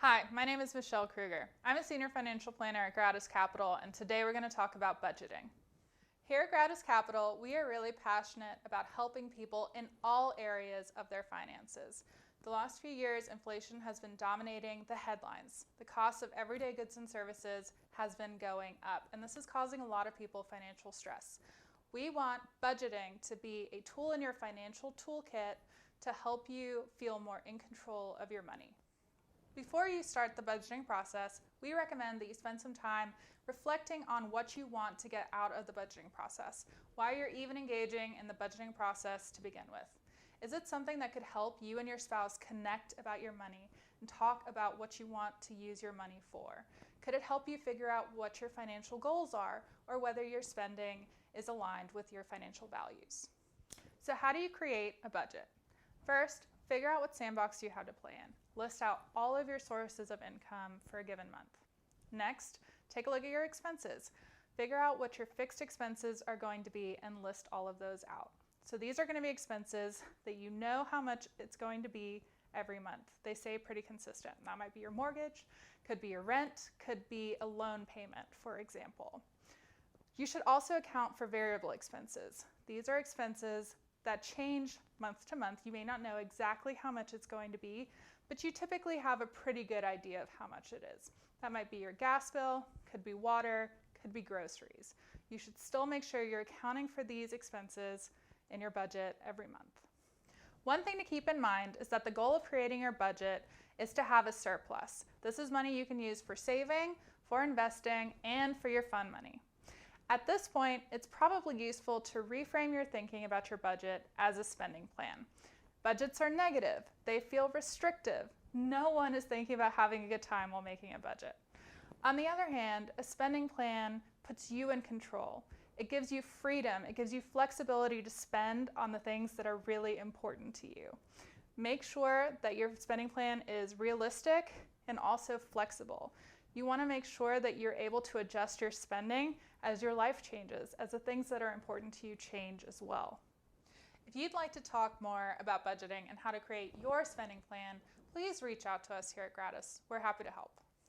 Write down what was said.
Hi, my name is Michelle Kruger. I'm a senior financial planner at Gratus Capital, and today we're going to talk about budgeting. Here at Gratus Capital, we are really passionate about helping people in all areas of their finances. The last few years, inflation has been dominating the headlines. The cost of everyday goods and services has been going up, and this is causing a lot of people financial stress. We want budgeting to be a tool in your financial toolkit to help you feel more in control of your money. Before you start the budgeting process, we recommend that you spend some time reflecting on what you want to get out of the budgeting process, why you're even engaging in the budgeting process to begin with. Is it something that could help you and your spouse connect about your money and talk about what you want to use your money for? Could it help you figure out what your financial goals are or whether your spending is aligned with your financial values? So how do you create a budget? First, figure out what sandbox you have to play in. List out all of your sources of income for a given month. Next, take a look at your expenses. Figure out what your fixed expenses are going to be and list all of those out. So these are going to be expenses that you know how much it's going to be every month. They stay pretty consistent. That might be your mortgage, could be your rent, could be a loan payment, for example. You should also account for variable expenses. These are expenses that change month to month. You may not know exactly how much it's going to be, but you typically have a pretty good idea of how much it is. That might be your gas bill, could be water, could be groceries. You should still make sure you're accounting for these expenses in your budget every month. One thing to keep in mind is that the goal of creating your budget is to have a surplus. This is money you can use for saving, for investing, and for your fun money. At this point, it's probably useful to reframe your thinking about your budget as a spending plan. Budgets are negative. They feel restrictive. No one is thinking about having a good time while making a budget. On the other hand, a spending plan puts you in control. It gives you freedom. It gives you flexibility to spend on the things that are really important to you. Make sure that your spending plan is realistic and also flexible. You want to make sure that you're able to adjust your spending as your life changes, as the things that are important to you change as well. If you'd like to talk more about budgeting and how to create your spending plan, please reach out to us here at Gratus. We're happy to help.